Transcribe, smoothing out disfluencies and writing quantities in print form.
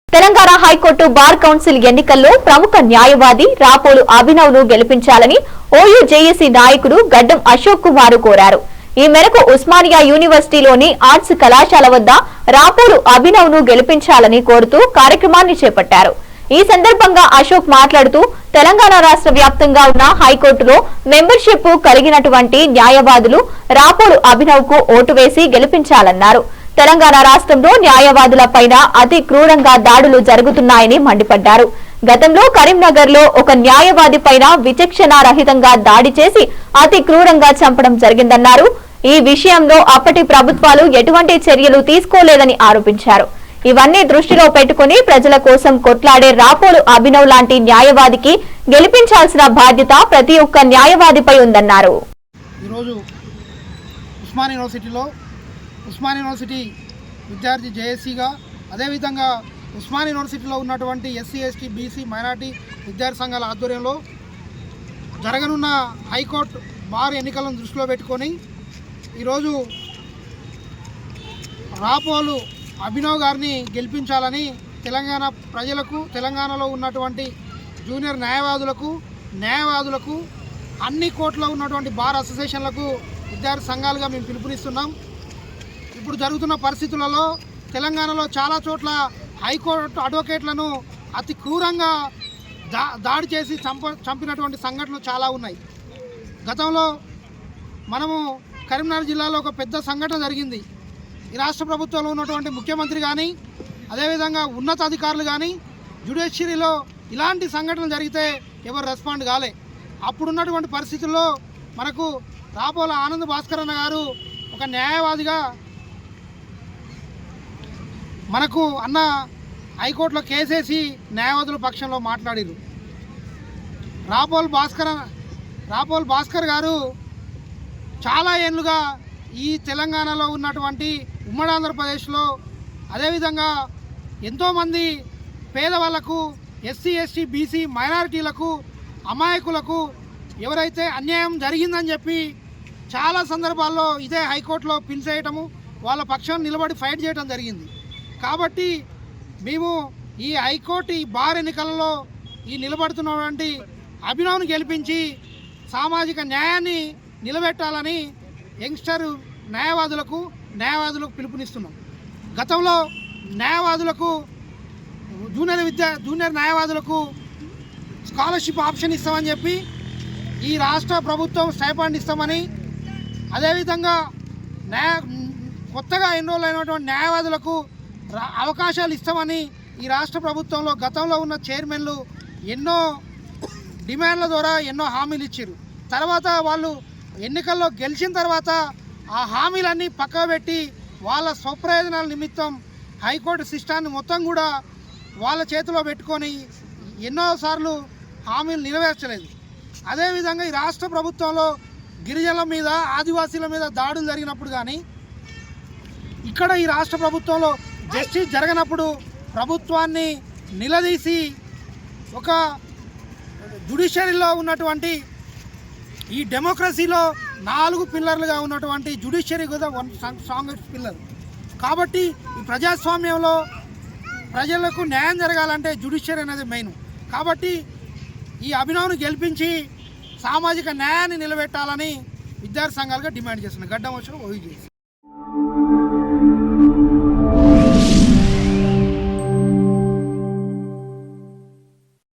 Telangana high court bar council ఎన్నికల్లో ప్రముఖ న్యాయవాది రాపోలు అభినవ్ను గెలిపించాలని ఓయూ జేఏసీ నాయకుడు గడ్డం అశోక్ కుమార్ కోరారు. ఈ మేరకు ఉస్మానియా యూనివర్సిటీలోని ఆర్ట్స్ కళాశాల వద్ద రాపోలు అభినవ్ను గెలిపించాలని కోరుతూ కార్యక్రమాన్ని చేపట్టారు. ఈ సందర్భంగా అశోక్ మాట్లాడుతూ తెలంగాణ రాష్ట్ర వ్యాప్తంగా ఉన్న హైకోర్టులో మెంబర్షిప్ కలిగినటువంటి న్యాయవాదులు రాపోలు అభినవ్కు ఓటు వేసి గెలిపించాలన్నారు. తెలంగాణ రాష్ట్రంలో న్యాయవాదులపైన అతి క్రూరంగా దాడులు జరుగుతున్నాయని మండిపడ్డారు. గతంలో కరీంనగర్ లో ఒక న్యాయవాది పైన విచక్షణారహితంగా దాడి చేసి అతి క్రూరంగా చంపడం జరిగిందన్నారు. ఈ విషయంలో అప్పటి ప్రభుత్వాలు ఎటువంటి చర్యలు తీసుకోలేదని ఆరోపించారు. ఇవన్నీ దృష్టిలో పెట్టుకుని ప్రజల కోసం కొట్లాడే రాపోలు అభినవ్ లాంటి న్యాయవాదికి గెలిపించాల్సిన బాధ్యత ప్రతి ఒక్క న్యాయవాదిపై ఉందన్నారు. ఉస్మానియా యూనివర్సిటీ విద్యార్థి జేఏసీగా అదేవిధంగా ఉస్మానియా యూనివర్సిటీలో ఉన్నటువంటి ఎస్సీ ఎస్టీ బీసీ మైనార్టీ విద్యార్థి సంఘాల ఆధ్వర్యంలో జరగనున్న హైకోర్టు బార్ ఎన్నికలను దృష్టిలో పెట్టుకొని ఈరోజు రాపోలు అభినవ్ గారిని గెలిపించాలని తెలంగాణ ప్రజలకు, తెలంగాణలో ఉన్నటువంటి జూనియర్ న్యాయవాదులకు అన్ని కోర్టులో ఉన్నటువంటి బార్ అసోసియేషన్లకు విద్యార్థి సంఘాలుగా మేము పిలుపునిస్తున్నాం. ఇప్పుడు జరుగుతున్న పరిస్థితులలో తెలంగాణలో చాలా చోట్ల హైకోర్టు అడ్వకేట్లను అతి క్రూరంగా దాడి చేసి చంపినటువంటి సంఘటనలు చాలా ఉన్నాయి. గతంలో మనము కరీంనగర్ జిల్లాలో ఒక పెద్ద సంఘటన జరిగింది. ఈ రాష్ట్ర ప్రభుత్వంలో ఉన్నటువంటి ముఖ్యమంత్రి కానీ అదేవిధంగా ఉన్నతాధికారులు కానీ జ్యుడిషియరీలో ఇలాంటి సంఘటనలు జరిగితే ఎవరు రెస్పాండ్ కాలే. అప్పుడున్నటువంటి పరిస్థితుల్లో మనకు రాపోల ఆనంద్ భాస్కర్ అన్న గారు ఒక న్యాయవాదిగా మనకు అన్న హైకోర్టులో కేసేసి న్యాయవాదుల పక్షంలో మాట్లాడారు. రాపోల్ భాస్కర్ గారు చాలా ఏళ్ళుగా ఈ తెలంగాణలో ఉన్నటువంటి ఉమ్మడి ఆంధ్రప్రదేశ్లో అదేవిధంగా ఎంతోమంది పేదవాళ్లకు, ఎస్సీ ఎస్టీ బీసీ మైనారిటీలకు, అమాయకులకు ఎవరైతే అన్యాయం జరిగిందని చెప్పి చాలా సందర్భాల్లో ఇదే హైకోర్టులో పిలిచేయటము, వాళ్ళ పక్షం నిలబడి ఫైట్ చేయడం జరిగింది. కాబట్టి మేము ఈ హైకోర్టు ఈ బార్ ఎన్నికలలో ఈ నిలబడుతున్నటువంటి అభినవ్ను గెలిపించి సామాజిక న్యాయాన్ని నిలబెట్టాలని యంగ్స్టర్ న్యాయవాదులకు పిలుపునిస్తున్నాం. గతంలో జూనియర్ న్యాయవాదులకు స్కాలర్షిప్ ఆప్షన్ ఇస్తామని చెప్పి ఈ రాష్ట్ర ప్రభుత్వం స్టైఫండ్ ఇస్తామని, అదేవిధంగా కొత్తగా ఎన్రోల్ అయినటువంటి న్యాయవాదులకు అవకాశాలు ఇస్తామని ఈ రాష్ట్ర ప్రభుత్వంలో గతంలో ఉన్న చైర్మన్లు ఎన్నో డిమాండ్ల ద్వారా ఎన్నో హామీలు ఇచ్చారు. తర్వాత వాళ్ళు ఎన్నికల్లో గెలిచిన తర్వాత ఆ హామీలన్నీ పక్కకు పెట్టి వాళ్ళ స్వప్రయోజనాల నిమిత్తం హైకోర్టు సిస్టాన్ని మొత్తం కూడా వాళ్ళ చేతిలో పెట్టుకొని ఎన్నోసార్లు హామీలు నెరవేర్చలేదు. అదేవిధంగా ఈ రాష్ట్ర ప్రభుత్వంలో గిరిజనుల మీద, ఆదివాసీల మీద దాడులు జరిగినప్పుడు కానీ, ఇక్కడ ఈ రాష్ట్ర ప్రభుత్వంలో జస్టిస్ జరగనప్పుడు ప్రభుత్వాన్ని నిలదీసి ఒక జ్యుడిషియరీలో ఉన్నటువంటి ఈ డెమోక్రసీలో 4 పిల్లర్లుగా ఉన్నటువంటి జ్యుడిషియరీ కూడా స్ట్రాంగెస్ట్ పిల్లర్. కాబట్టి ఈ ప్రజాస్వామ్యంలో ప్రజలకు న్యాయం జరగాలంటే జ్యుడిషియరీ అనేది మెయిన్. కాబట్టి ఈ అభినవ్ను గెలిపించి సామాజిక న్యాయాన్ని నిలబెట్టాలని విద్యార్థి సంఘాలుగా డిమాండ్ చేస్తున్నాయి. గడ్డం వచ్చి ఓయూ